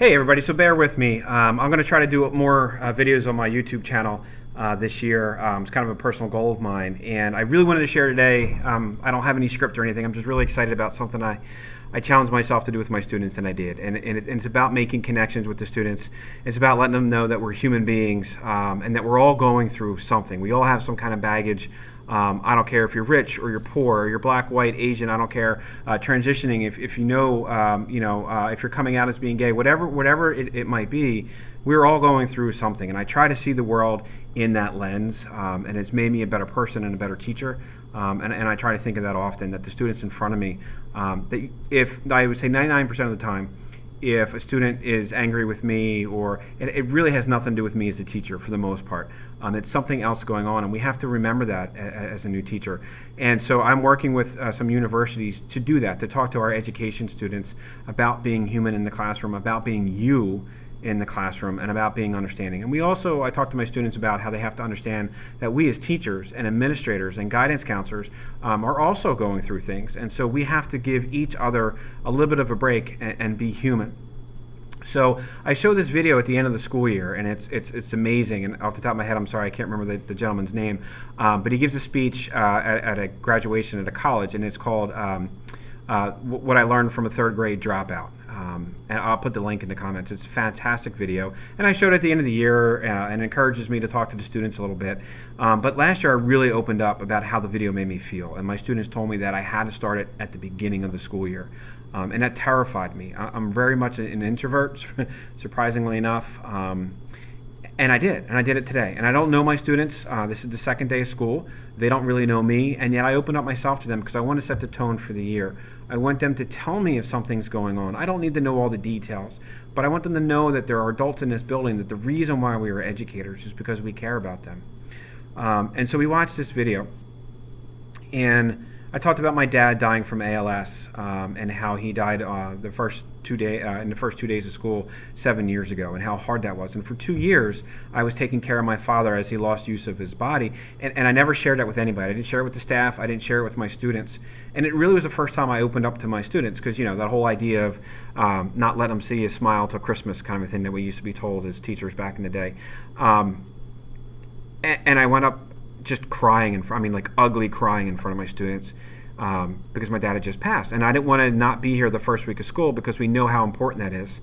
Hey everybody, so bear with me. I'm going to try to do more videos on my YouTube channel this year. It's kind of a personal goal of mine, and I really wanted to share today. I don't have any script or anything. I'm just really excited about something I challenged myself to do with my students, and I did. And it's about making connections with the students. It's about letting them know that we're human beings and that we're all going through something. We all have some kind of baggage. I don't care if you're rich or you're poor, or you're black, white, Asian. I don't care. Transitioning, if you know, if you're coming out as being gay, whatever it might be, we're all going through something. And I try to see the world in that lens, and it's made me a better person and a better teacher. And I try to think of that often. That the students in front of me, that if I would say 99% of the time, if a student is angry with me, or it really has nothing to do with me as a teacher for the most part. It's something else going on, and we have to remember that as a new teacher. And so I'm working with some universities to do that, to talk to our education students about being human in the classroom, about being you in the classroom, and about being understanding. And I talk to my students about how they have to understand that we as teachers and administrators and guidance counselors are also going through things. And so we have to give each other a little bit of a break and be human. So I show this video at the end of the school year, and it's amazing. And off the top of my head, I'm sorry, I can't remember the gentleman's name, but he gives a speech at a graduation at a college, and it's called What I Learned from a Third Grade Dropout. And I'll put the link in the comments. It's a fantastic video. And I showed it at the end of the year, and it encourages me to talk to the students a little bit. But last year I really opened up about how the video made me feel. And my students told me that I had to start it at the beginning of the school year. And that terrified me. I'm very much an introvert, surprisingly enough. And I did it today. And I don't know my students. This is the second day of school. They don't really know me, and yet I opened up myself to them because I want to set the tone for the year. I want them to tell me if something's going on. I don't need to know all the details, but I want them to know that there are adults in this building, that the reason why we are educators is because we care about them. And so we watched this video, and I talked about my dad dying from ALS and how he died in the first 2 days of school 7 years ago, and how hard that was. And for 2 years, I was taking care of my father as he lost use of his body, and I never shared that with anybody. I didn't share it with the staff. I didn't share it with my students. And it really was the first time I opened up to my students, because that whole idea of not let them see a smile till Christmas kind of a thing that we used to be told as teachers back in the day. And I went up just crying, ugly crying in front of my students because my dad had just passed. And I didn't want to not be here the first week of school because we know how important that is.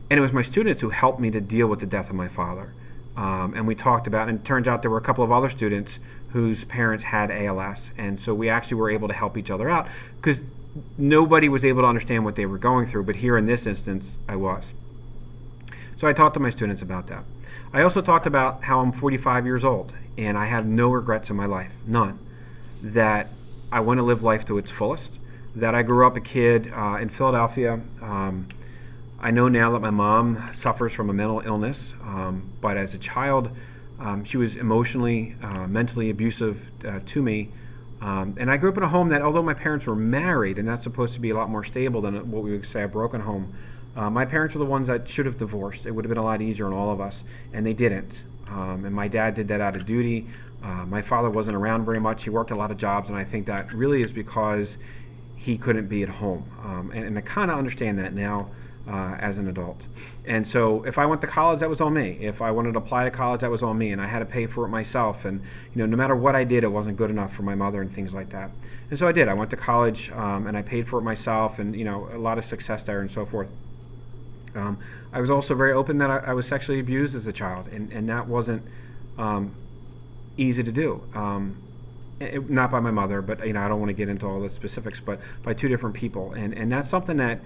And it was my students who helped me to deal with the death of my father. And we talked about, and it turns out there were a couple of other students whose parents had ALS. And so we actually were able to help each other out because nobody was able to understand what they were going through. But here in this instance, I was. So I talked to my students about that. I also talked about how I'm 45 years old and I have no regrets in my life, none. That I want to live life to its fullest. That I grew up a kid in Philadelphia. I know now that my mom suffers from a mental illness, but as a child, she was emotionally, mentally abusive to me. And I grew up in a home that, although my parents were married, and that's supposed to be a lot more stable than what we would say a broken home, my parents were the ones that should have divorced. It would have been a lot easier on all of us, and they didn't. And my dad did that out of duty. My father wasn't around very much. He worked a lot of jobs, and I think that really is because he couldn't be at home. And I kind of understand that now as an adult. And so if I went to college, that was on me. If I wanted to apply to college, that was on me, and I had to pay for it myself. And no matter what I did, it wasn't good enough for my mother and things like that. And so I did. I went to college, and I paid for it myself, and a lot of success there and so forth. I was also very open that I was sexually abused as a child, and that wasn't easy to do. Not by my mother, but I don't want to get into all the specifics, but by two different people. And that's something that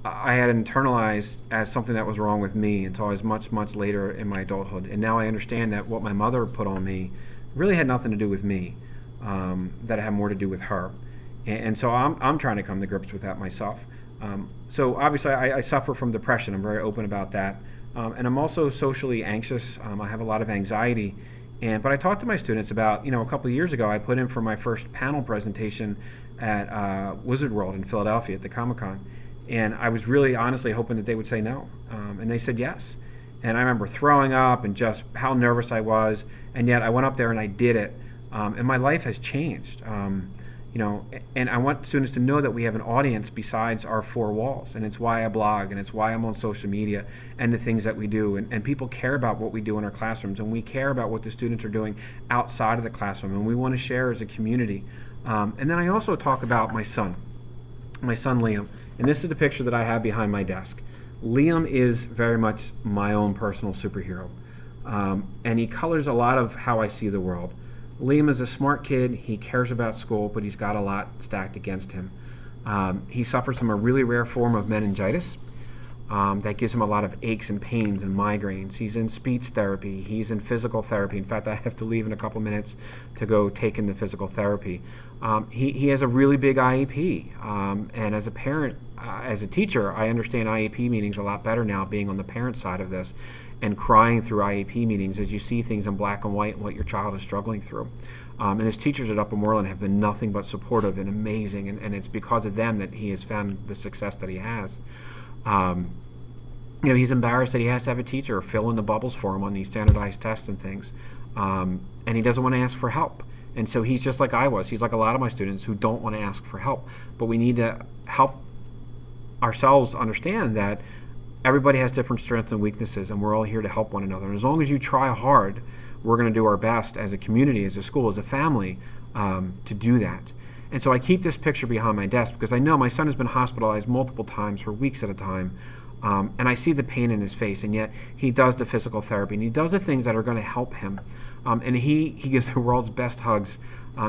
I had internalized as something that was wrong with me until I was much, much later in my adulthood. And now I understand that what my mother put on me really had nothing to do with me, that it had more to do with her. And so I'm trying to come to grips with that myself. So obviously I suffer from depression. I'm very open about that. And I'm also socially anxious. I have a lot of anxiety. But I talked to my students about, a couple of years ago, I put in for my first panel presentation at Wizard World in Philadelphia at the Comic-Con. And I was really honestly hoping that they would say no. And they said yes. And I remember throwing up and just how nervous I was. And yet I went up there and I did it. And my life has changed. And I want students to know that we have an audience besides our four walls, and it's why I blog, and it's why I'm on social media, and the things that we do, and people care about what we do in our classrooms, and we care about what the students are doing outside of the classroom, and we want to share as a community. And then I also talk about my son Liam, and this is the picture that I have behind my desk. Liam is very much my own personal superhero, and he colors a lot of how I see the world. Liam is a smart kid. He cares about school, but he's got a lot stacked against him. He suffers from a really rare form of meningitis that gives him a lot of aches and pains and migraines. He's in speech therapy. He's in physical therapy. In fact, I have to leave in a couple minutes to go take him to physical therapy. He has a really big IEP, and as a parent, as a teacher, I understand IEP meetings a lot better now, being on the parent side of this, and crying through IEP meetings as you see things in black and white and what your child is struggling through. And his teachers at Upper Moreland have been nothing but supportive and amazing, and it's because of them that he has found the success that he has. He's embarrassed that he has to have a teacher fill in the bubbles for him on these standardized tests and things, and he doesn't want to ask for help. And so he's just like I was. He's like a lot of my students who don't want to ask for help. But we need to help ourselves understand that everybody has different strengths and weaknesses, and we're all here to help one another. And as long as you try hard, we're going to do our best as a community, as a school, as a family, to do that. And so I keep this picture behind my desk because I know my son has been hospitalized multiple times for weeks at a time, and I see the pain in his face, and yet he does the physical therapy, and he does the things that are going to help him. And he gives the world's best hugs.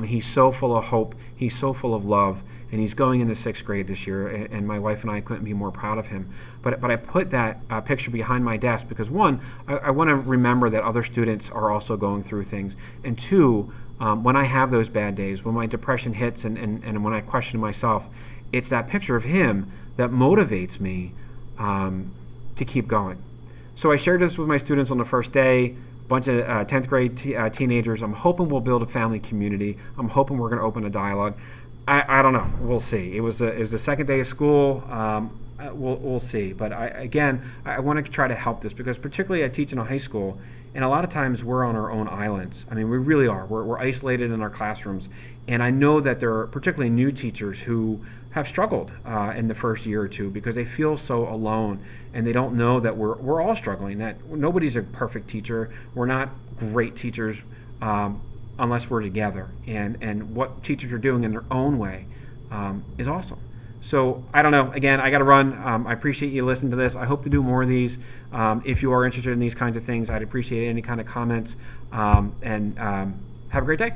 He's so full of hope. He's so full of love. And he's going into 6th grade this year. And my wife and I couldn't be more proud of him. But I put that picture behind my desk because, one, I want to remember that other students are also going through things. And two, when I have those bad days, when my depression hits and when I question myself, it's that picture of him that motivates me to keep going. So I shared this with my students on the first day. Bunch of 10th grade teenagers. I'm hoping we'll build a family community. I'm hoping we're going to open a dialogue. I don't know. We'll see. It was the second day of school. We'll see. But I want to try to help this because particularly I teach in a high school, and a lot of times we're on our own islands. I mean, we really are. We're isolated in our classrooms, and I know that there are particularly new teachers who have struggled in the first year or two because they feel so alone, and they don't know that we're all struggling. That nobody's a perfect teacher. We're not great teachers unless we're together. And what teachers are doing in their own way is awesome. So I don't know. Again, I got to run. I appreciate you listening to this. I hope to do more of these. If you are interested in these kinds of things, I'd appreciate any kind of comments. And have a great day.